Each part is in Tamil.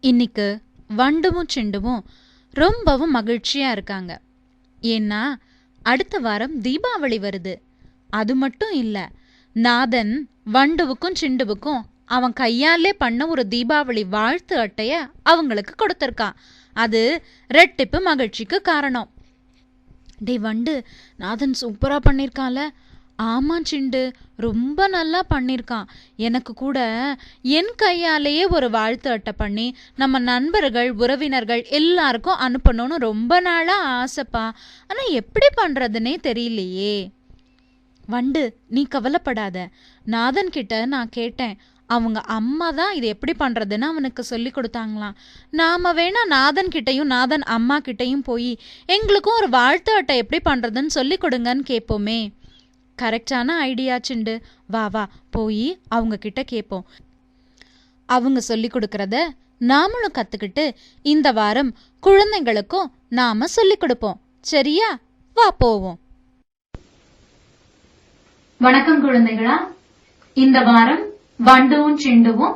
இன்னைக்கு வண்டுவும் சிண்டுவும் ரொம்பவும் மகிழ்ச்சியா இருக்காங்க. ஏன்னா அடுத்த வாரம் தீபாவளி வருது. அது மட்டும் இல்ல, நாதன் வண்டுவுக்கும் சிண்டுவுக்கும் அவன் கையாலே பண்ண ஒரு தீபாவளி வாழ்த்து அட்டைய அவங்களுக்கு கொடுத்திருக்கான். அது ரெட்டிப்பு மகிழ்ச்சிக்கு காரணம். டே வண்டு, நாதன் சூப்பரா பண்ணிருக்கான்ல. ஆமா சிண்டு, ரொம்ப நல்லா பண்ணிருக்கான். எனக்கு கூட என் கையாலேயே ஒரு வாழ்த்து அட்டை பண்ணி நம்ம நண்பர்கள் உறவினர்கள் எல்லாருக்கும் அனுப்பணும்னு ரொம்ப நாளா ஆசைப்பா. ஆனா எப்படி பண்றதுன்னே தெரியலையே. வண்டு, நீ கவலைப்படாத. நாதன் கிட்ட நான் கேட்டேன். அவங்க அம்மா தான் இது எப்படி பண்றதுன்னு அவனுக்கு சொல்லி கொடுத்தாங்களாம். நாம வேணா நாதன் கிட்டையும் நாதன் அம்மா கிட்டையும் போய் எங்களுக்கும் ஒரு வாழ்த்து அட்டை எப்படி பண்றதுன்னு சொல்லி கொடுங்கன்னு கேட்போமே. கரெக்டான ஐடியா சிண்டு. வா வா போய் அவங்க கிட்ட கேட்போம். அவங்க சொல்லி கொடுக்கறத நாமளும் கத்துக்கிட்டு இந்த வாரம் குழந்தைங்களுக்கும் நாம சொல்லி கொடுப்போம். சரியா? வா போவோம். வணக்கம் குழந்தைகளா. இந்த வாரம் வண்டுவும் சிண்டுவும்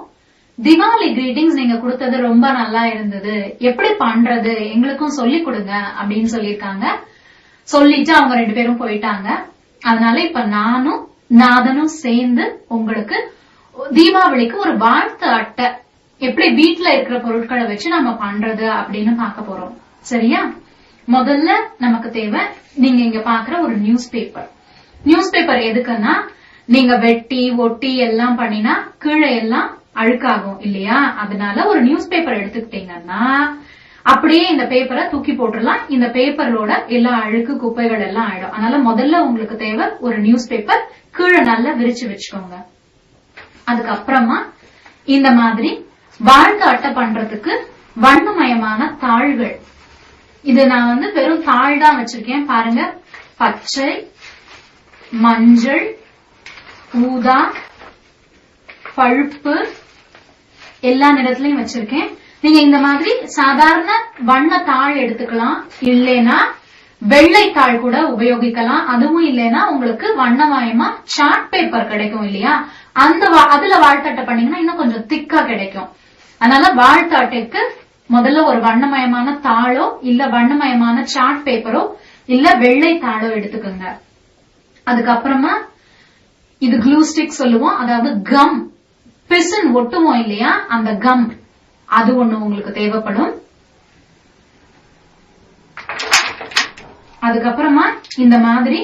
திவாலி கிரீட்டிங்ஸ் நீங்க கொடுத்தது ரொம்ப நல்லா இருந்தது, எப்படி பண்றது எங்களுக்கும் சொல்லி கொடுங்க அப்படின்னு சொல்லியிருக்காங்க. சொல்லிட்டு அவங்க 2 பேரும் போயிட்டாங்க. அதனால இப்ப நானும் நாதனும் சேர்ந்து உங்களுக்கு தீபாவளிக்கு ஒரு வாழ்த்து அட்டை எப்படி வீட்டுல இருக்கிற பொருட்களை வச்சு நம்ம பண்றது அப்படின்னு பார்க்க போறோம். சரியா? முதல்ல நமக்கு தேவை, நீங்க இங்க பாக்குற ஒரு நியூஸ் பேப்பர். நியூஸ் பேப்பர் எதுக்குன்னா, நீங்க வெட்டி ஒட்டி எல்லாம் பண்ணினா கீழே எல்லாம் அழுக்காகும் இல்லையா? அதனால ஒரு நியூஸ் பேப்பர் எடுத்துக்கிட்டீங்கன்னா அப்படியே இந்த பேப்பரை தூக்கி போட்டுடலாம். இந்த பேப்பரோட எல்லா அழுக்கு குப்பைகள் எல்லாம் ஆயிடும். அதனால முதல்ல உங்களுக்கு தேவை ஒரு நியூஸ் பேப்பர். கீழே நல்லா விரிச்சு வச்சுக்கோங்க. அதுக்கப்புறமா இந்த மாதிரி வாழ்த்து அட்டை பண்றதுக்கு வண்ணமயமான தாள்கள். இது நான் வெறும் தாள் தான் வச்சிருக்கேன். பாருங்க, பச்சை, மஞ்சள், ஊதா, பழுப்பு எல்லா நிறத்திலையும் வச்சிருக்கேன். நீங்க இந்த மாதிரி சாதாரண வண்ண தாள் எடுத்துக்கலாம், இல்லைன்னா வெள்ளை தாள் கூட உபயோகிக்கலாம். அதுவும் இல்லைன்னா உங்களுக்கு வண்ணமயமா சார்ட் பேப்பர் கிடைக்கும் இல்லையா? அதுல வாழ்த்து அட்டை பண்ணீங்கன்னா இன்னும் கொஞ்சம் திக்கா கிடைக்கும். அதனால வாழ்த்து அட்டைக்கு முதல்ல ஒரு வண்ணமயமான தாளோ இல்ல வண்ணமயமான சார்ட் பேப்பரோ இல்ல வெள்ளை தாளோ எடுத்துக்கோங்க. அதுக்கப்புறமா இது க்ளூ ஸ்டிக் சொல்லுவோம், அதாவது கம், பிசின் ஒட்டுவோம் இல்லையா, அந்த கம், அது ஒண்ணு உங்களுக்கு தேவைப்படும். அதுக்கப்புறமா இந்த மாதிரி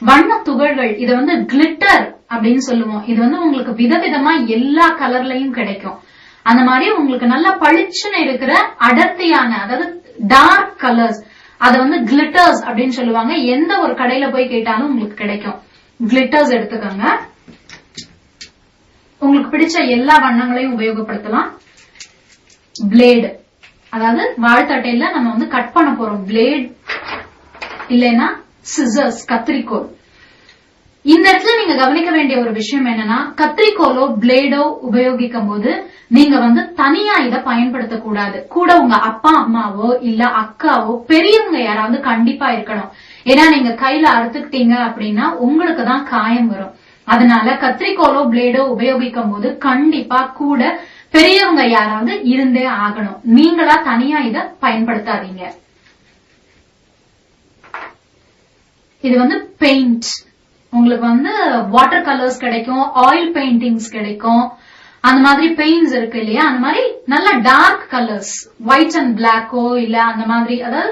வண்ண துகள்கள், இத கிளிட்டர் அப்படின்னு சொல்லுவோம். இது உங்களுக்கு விதவிதமா எல்லா கலர்லயும் கிடைக்கும். அந்த மாதிரி உங்களுக்கு நல்லா பளிச்சுன்னு இருக்கிற அடர்த்தியான, அதாவது டார்க் கலர்ஸ், அத கிளிட்டர்ஸ் அப்படின்னு சொல்லுவாங்க. எந்த ஒரு கடையில போய் கேட்டாலும் உங்களுக்கு கிடைக்கும். கிளிட்டர்ஸ் எடுத்துக்கோங்க. உங்களுக்கு பிடிச்ச எல்லா வண்ணங்களையும் உபயோகப்படுத்தலாம். பிளேடு, அதாவது வாழ்த்து அட்டையில நம்ம கட் பண்ண போறோம். பிளேட் இல்லைன்னா சிசர்ஸ், கத்திரிக்கோல். இந்த இடத்துல நீங்க கவனிக்க வேண்டிய ஒரு விஷயம் என்னன்னா, கத்திரிக்கோலோ பிளேடோ உபயோகிக்கும் போது நீங்க தனியா இத பயன்படுத்தக்கூடாது. கூட உங்க அப்பா அம்மாவோ இல்ல அக்காவோ பெரியவங்க யாராவது கண்டிப்பா இருக்கணும். ஏன்னா நீங்க கையில அறுத்துக்கிட்டீங்க அப்படின்னா உங்களுக்கு தான் காயம் வரும். அதனால கத்திரிக்கோலோ பிளேடோ உபயோகிக்கும் போது கண்டிப்பா கூட பெரியவங்க யாராவது இருந்தே ஆகணும். நீங்களா தனியா இத பயன்படுத்தாதீங்க. இது பெயிண்ட். உங்களுக்கு வாட்டர் கலர்ஸ் கிடைக்கும், ஆயில் பெயிண்டிங்ஸ் கிடைக்கும். அந்த மாதிரி பெயிண்ட்ஸ் இருக்கு இல்லையா, அந்த மாதிரி நல்ல டார்க் கலர்ஸ், ஒயிட் அண்ட் பிளாக்கோ இல்ல அந்த மாதிரி, அதாவது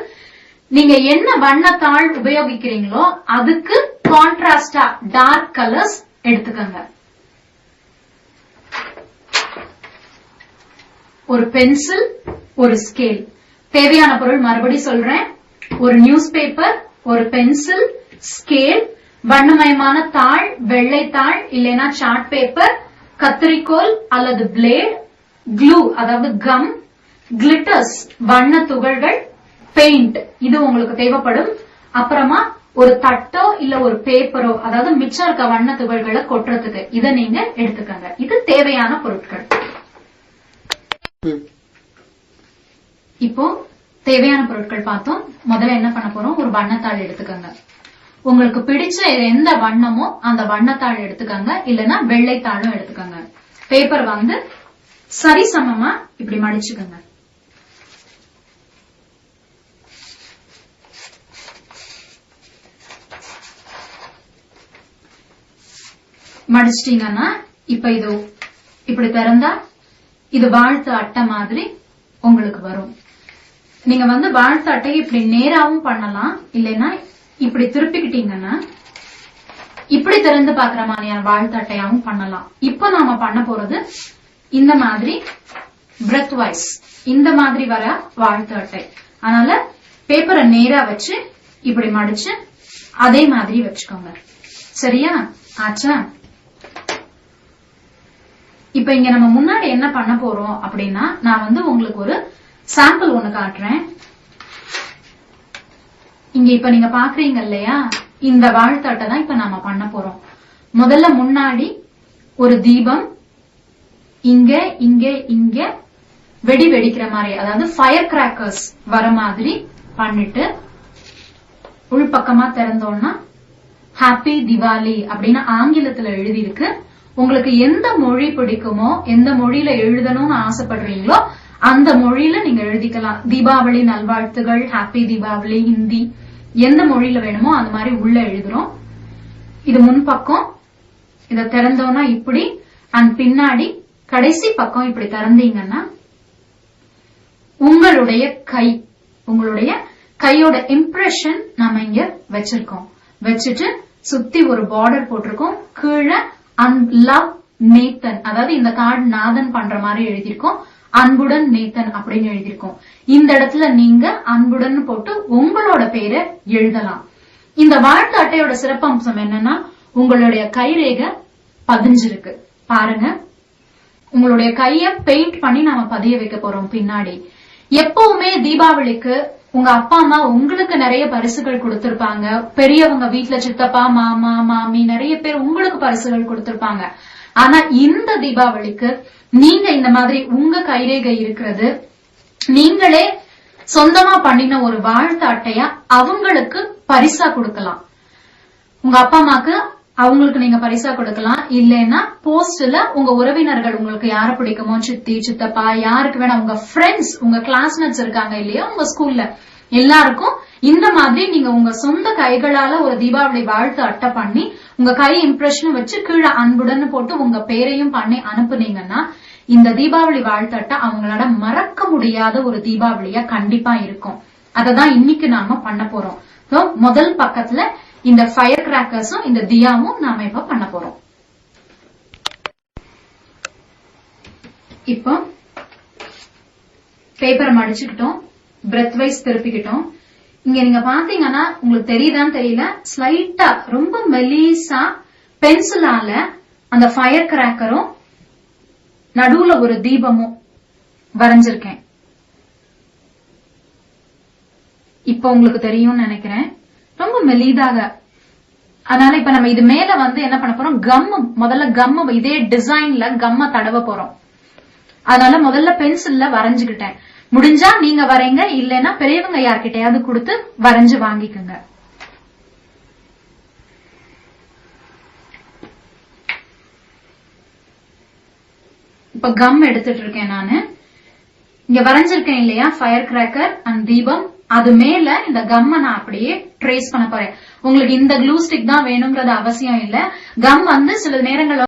நீங்க என்ன வண்ணத்தாள் உபயோகிக்கிறீங்களோ அதுக்கு கான்ட்ராஸ்டா டார்க் கலர்ஸ் எடுத்துக்கோங்க. ஒரு பென்சில், ஒரு ஸ்கேல். தேவையான பொருள் மறுபடி சொல்றேன். ஒரு நியூஸ் பேப்பர், ஒரு பென்சில், ஸ்கேல், வண்ணமயமான தாள், வெள்ளை தாள் இல்லைன்னா சார்ட் பேப்பர், கத்திரிக்கோல் அல்லது பிளேட், க்ளூ அதாவது கம், கிளிட்டர்ஸ் வண்ண துகள்கள், பெயிண்ட் இது உங்களுக்கு தேவைப்படும். அப்புறமா ஒரு தட்டோ இல்ல ஒரு பேப்பரோ, அதாவது மிச்சம் இருக்க வண்ண துகள்களை கொட்டுறதுக்கு இதை நீங்க எடுத்துக்கங்க. இது தேவையான பொருட்கள். இப்போ தேவையான பொருட்கள் பார்த்தோம். முதல்ல என்ன பண்ண போறோம், ஒரு வண்ணத்தாள் எடுத்துக்கங்க. உங்களுக்கு பிடிச்ச எந்த வண்ணமோ அந்த வண்ணத்தாள் எடுத்துக்கங்க, இல்லைன்னா வெள்ளைத்தாளும் எடுத்துக்கங்க. பேப்பர் சரிசமமா இப்படி மடிச்சுக்கங்க. மடிச்சிட்டீங்கன்னா இப்ப இது இப்படி திறந்தா இது வாழ்த்து அட்டை மாதிரி உங்களுக்கு வரும். நீங்க வாழ்த்து அட்டையை இப்படி நேராவும் பண்ணலாம், இல்லைன்னா இப்படி திருப்பிக்கிட்டீங்கன்னா இப்படி திறந்து பாக்குற மாதிரியான வாழ்த்து அட்டையாவும் பண்ணலாம். இப்ப நாம பண்ண போறது இந்த மாதிரி பிரெத் வைஸ் இந்த மாதிரி வர வாழ்த்து அட்டை. அதனால பேப்பரை நேரா வச்சு இப்படி மடிச்சு அதே மாதிரி வச்சுக்கோங்க. சரியா ஆச்சா? இப்ப இங்க நம்ம முன்னாடி என்ன பண்ண போறோம் அப்படின்னா, நான் உங்களுக்கு ஒரு சாம்பிள் ஒண்ணு காட்டுறேன். இங்க இப்ப நீங்க பாக்குறீங்க இல்லையா, இந்த வாழ்த்து அட்டை தான் இப்ப நாம பண்ண போறோம். முதல்ல முன்னாடி ஒரு தீபம் இங்க இங்க இங்க வெடி வெடிக்கிற மாதிரி, அதாவது ஃபயர் கிராக்கர்ஸ் வர மாதிரி பண்ணிட்டு உள்பக்கமா திறந்தோம்னா ஹாப்பி திவாலி அப்படின்னு ஆங்கிலத்துல எழுதி இருக்கு. உங்களுக்கு எந்த மொழி பிடிக்குமோ, எந்த மொழியில எழுதணும்னு ஆசைப்படுறீங்களோ அந்த மொழியில நீங்க எழுதிக்கலாம். தீபாவளி நல்வாழ்த்துகள், ஹாப்பி தீபாவளி, ஹிந்தி, எந்த மொழியில வேணுமோ அந்த மாதிரி உள்ள எழுதுறோம். இது முன்பக்கம், இத திறந்தோம்னா இப்படி, அண்ட் பின்னாடி கடைசி பக்கம் இப்படி திறந்தீங்கன்னா உங்களுடைய கையோட இம்ப்ரெஷன் நாம இங்க வச்சிருக்கோம். வச்சுட்டு சுத்தி ஒரு பார்டர் போட்டிருக்கோம். கீழே லவ் நேத்தன், அதாவது இந்த கார்டு நாதன் பண்ற மாதிரி எழுதியிருக்கோம். அன்புடன் நேத்தன் அப்படின்னு எழுதியிருக்கோம். இந்த இடத்துல நீங்க அன்புடன் போட்டு உங்களோட பேரை எழுதலாம். இந்த வாழ்த்து அட்டையோட சிறப்பம்சம் என்னன்னா, உங்களுடைய கைரேகை பதிஞ்சிருக்கு பாருங்க. உங்களுடைய கைய பெயிண்ட் பண்ணி நாம பதிய வைக்க போறோம் பின்னாடி. எப்பவுமே தீபாவளிக்கு உங்க அப்பா அம்மா உங்களுக்கு நிறைய பரிசுகள் கொடுத்திருப்பாங்க. பெரியவங்க வீட்டுல சித்தப்பா, மாமா, மாமி நிறைய பேர் உங்களுக்கு பரிசுகள் கொடுத்திருப்பாங்க. ஆனா இந்த தீபாவளிக்கு நீங்க இந்த மாதிரி உங்க கைரேகை இருக்கிறது, நீங்களே சொந்தமா பண்ணின ஒரு வாழ்த்து அட்டையா அவங்களுக்கு பரிசா கொடுக்கலாம். உங்க அப்பா அம்மாக்கு அவங்களுக்கு நீங்க பரிசா கொடுக்கலாம். இல்லைன்னா போஸ்ட்ல உங்க உறவினர்கள், உங்களுக்கு யார பிடிக்குமோ, சித்தி, சித்தப்பா, யாருக்கு வேணா, உங்க ஃப்ரெண்ட்ஸ், உங்க கிளாஸ்மேட்ஸ் இருக்காங்க இல்லையா உங்க ஸ்கூல்ல, எல்லாருக்கும் இந்த மாதிரி நீங்க உங்க சொந்த கைகளால ஒரு தீபாவளி வாழ்த்து அட்டை பண்ணி உங்க கை இம்ப்ரெஷன் வச்சு கீழே அன்புடன் போட்டு உங்க பேரையும் பண்ணி அனுப்புனீங்கன்னா இந்த தீபாவளி வாழ்த்து அட்டை அவங்களோட மறக்க முடியாத ஒரு தீபாவளியா கண்டிப்பா இருக்கும். அததான் இன்னைக்கு நாம பண்ண போறோம். முதல் பக்கத்துல இந்த ஃபயர் கிராக்கர்ஸும் இந்த தியாவும் நாம இப்ப பண்ண போறோம். இப்போ பேப்பரை மடிச்சுக்கிட்டோம், பிரெத் வைஸ் திருப்பிக்கிட்டோம். இங்க நீங்க பாத்தீங்கன்னா உங்களுக்கு தெரியுதான்னு தெரியல, ஸ்லைட்டா ரொம்ப மெலிசா பென்சிலால அந்த ஃபயர் கிராக்கரும் நடுவுல ஒரு தீபமும் வரைஞ்சிருக்கேன். இப்ப உங்களுக்கு தெரியும்னு நினைக்கிறேன், ரொம்ப மெலிதாக. அதனால இப்ப நம்ம இது மேல என்ன பண்ண போறோம், முதல்ல கம்ம இதே டிசைன்ல கம்ம தடவ போறோம். அதனால முதல்ல பென்சில்ல வரைஞ்சுக்கிட்டேன். முடிஞ்சா நீங்க வரைங்க, இல்லைன்னா பெரியவங்க யார்கிட்டயாவது கொடுத்து வரைஞ்சு வாங்கிக்கோங்க. இப்ப கம் எடுத்துட்டு இருக்கேன் நானு. இங்க வரைஞ்சிருக்கேன் இல்லையா ஃபயர் கிராக்கர் அண்ட் தீபம், அது மேல இந்த கம்ம நான் அப்படியே ட்ரேஸ் பண்ண போறேன். உங்களுக்கு இந்த க்ளூ ஸ்டிக் தான் வேணும்ன்றது அவசியம் இல்ல. கம் சில நேரங்கள்